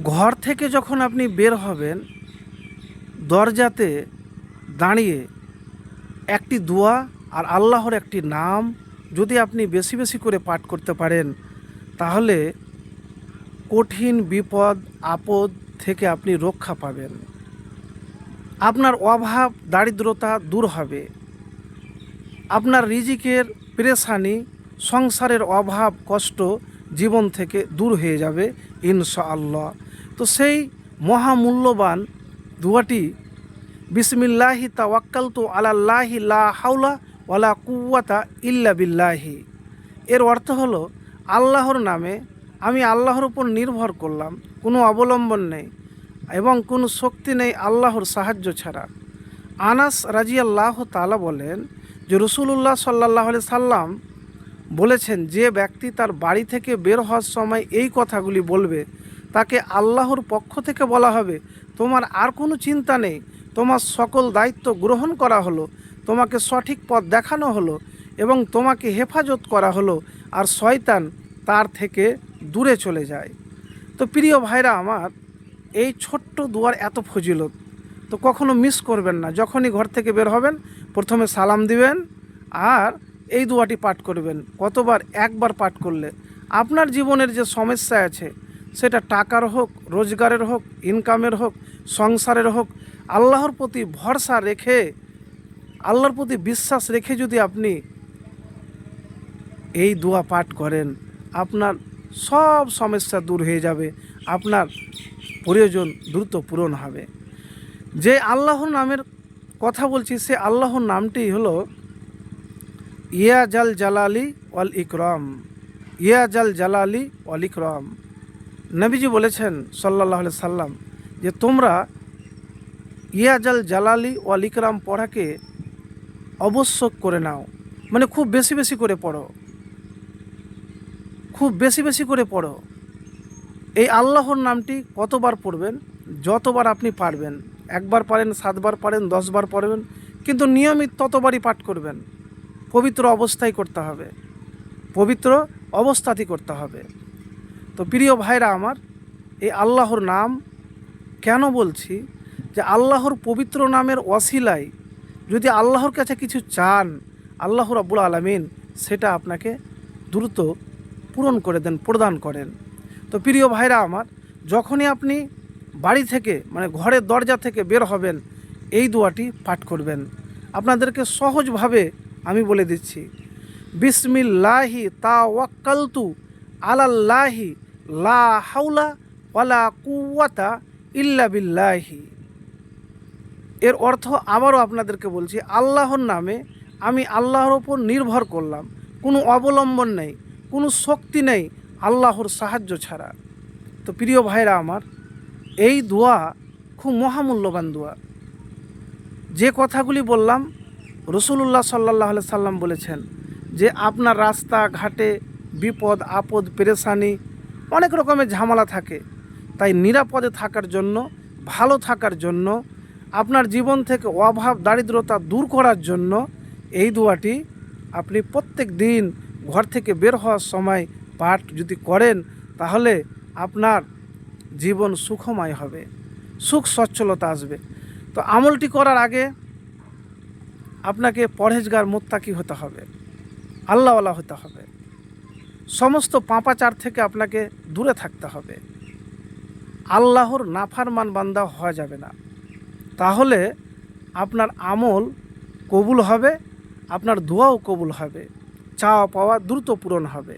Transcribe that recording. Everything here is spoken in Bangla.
ঘর থেকে যখন আপনি বের হবেন, দরজাতে দাঁড়িয়ে একটি দোয়া আর আল্লাহর একটি নাম যদি আপনি বেশি বেশি করে পাঠ করতে পারেন, তাহলে কঠিন বিপদ আপদ থেকে আপনি রক্ষা পাবেন। আপনার অভাব দারিদ্রতা দূর হবে। আপনার রিজিকের পেরেশানি, সংসারের অভাব কষ্ট জীবন থেকে দূর হয়ে যাবে ইনশাআল্লাহ। তো সেই মহামূল্যবান দোয়াটি, বিসমিল্লাহি তাওয়াক্কালতু আলাল্লাহি লা হাওলা ওয়ালা কুওয়াতা ইল্লা বিল্লাহি, এর অর্থ হলো আল্লাহর নামে আমি আল্লাহর উপর নির্ভর করলাম, কোনো অবলম্বন নেই এবং কোনো শক্তি নেই আল্লাহর সাহায্য ছাড়া। আনাস রাজিয়াল্লাহু তাআলা বলেন যে রাসূলুল্লাহ সাল্লাল্লাহু আলাইহি সাল্লাম বলেছেন, যে ব্যক্তি তার বাড়ি থেকে বের হওয়ার সময় এই কথাগুলি বলবে, তাকে আল্লাহর পক্ষ থেকে বলা হবে, তোমার আর কোনো চিন্তা নেই, তোমার সকল দায়িত্ব গ্রহণ করা হলো, তোমাকে সঠিক পথ দেখানো হলো এবং তোমাকে হেফাজত করা হলো, আর শয়তান তার থেকে দূরে চলে যায়। তো প্রিয় ভাইরা আমার, এই ছোট্ট দুয়ার এত ফজিলত, তো কখনো মিস করবেন না। যখনই ঘর থেকে বের হবেন, প্রথমে সালাম দিবেন আর এই দুয়াটি পাঠ করবেন। কতবার? একবার পাঠ করলে আপনার জীবনের যে সমস্যা আছে, সেটা টাকার হোক, রোজগারের হোক, ইনকামের হোক, সংসারের হোক, আল্লাহর প্রতি ভরসা রেখে, আল্লাহর প্রতি বিশ্বাস রেখে যদি আপনি এই দোয়া পাঠ করেন, আপনার সব সমস্যা দূর হয়ে যাবে, আপনার প্রয়োজন দ্রুত পূরণ হবে। যে আল্লাহর নামের কথা বলছি, সে আল্লাহর নামটি হলো ইয়া জাল জালালি ওয়াল ইকরাম। ইয়া জাল জালালি ওয়াল ইকরাম। নবীজি বলেছেন সাল্লাল্লাহু আলাইহি সাল্লাম যে তোমরা ইয়া জাল জালালি ওয়াল ইকরাম পড়াকে আবশ্যক করে নাও, মানে খুব বেশি বেশি করে পড়ো, খুব বেশি বেশি করে পড়ো। এই আল্লাহর নামটি কতবার পড়বেন? যতবার আপনি পারবেন। একবার পারেন, 7 বার পারেন, 10 বার পড়বেন, কিন্তু নিয়মিত ততবারই পাঠ করবেন। পবিত্র অবস্থায় করতে হবে, পবিত্র অবস্থাতেই করতে হবে। তো প্রিয় ভাইরা আমার, এই আল্লাহর নাম কেন বলছি, যে আল্লাহর পবিত্র নামের ওয়াসিলায় যদি আল্লাহর কাছে কিছু চান, আল্লাহ রাব্বুল আলামিন সেটা আপনাকে দ্রুত পূরণ করে দেন, প্রদান করেন। তো প্রিয় ভাইরা আমার, যখনই আপনি বাড়ি থেকে, মানে ঘরের দরজা থেকে বের হবেন, এই দোয়াটি পাঠ করবেন। আপনাদেরকে সহজভাবে আমি বলে দিচ্ছি, বিসমিল্লাহি তাওয়াক্কালতু আলাল্লাহি লা হাওলা ওয়ালা কুওয়াতা ইল্লা বিল্লাহি। এর অর্থ আবারও আপনাদেরকে বলছি, আল্লাহর নামে আমি আল্লাহর ওপর নির্ভর করলাম, কোনো অবলম্বন নেই, কোনো শক্তি নেই আল্লাহর সাহায্য ছাড়া। তো প্রিয় ভাইরা আমার, এই দোয়া খুব মহামূল্যবান দোয়া। যে কথাগুলি বললাম, রাসূলুল্লাহ সাল্লাল্লাহু আলাইহি সাল্লাম বলেছেন যে আপনার রাস্তা ঘাটে বিপদ আপদ পেরেশানি অনেক রকমের ঝামেলা থাকে, তাই নিরাপদে থাকার জন্য, ভালো থাকার জন্য, আপনার জীবন থেকে অভাব দারিদ্রতা দূর করার জন্য এই দোয়াটি আপনি প্রত্যেক দিন ঘর থেকে বের হওয়ার সময় পাঠ যদি করেন, তাহলে আপনার জীবন সুখময় হবে, সুখ সচ্ছলতা আসবে। তো আমলটি করার আগে আপনাকে পরহেজগার মুত্তাকি হতে হবে, আল্লাহওয়ালা হতে হবে, সমস্ত পাপাচার থেকে আপনাকে দূরে থাকতে হবে, আল্লাহর নাফরমান বান্দা হওয়া যাবে না। তাহলে আপনার আমল কবুল হবে, আপনার দোয়াও কবুল হবে, চাওয়া পাওয়া দ্রুত পূরণ হবে।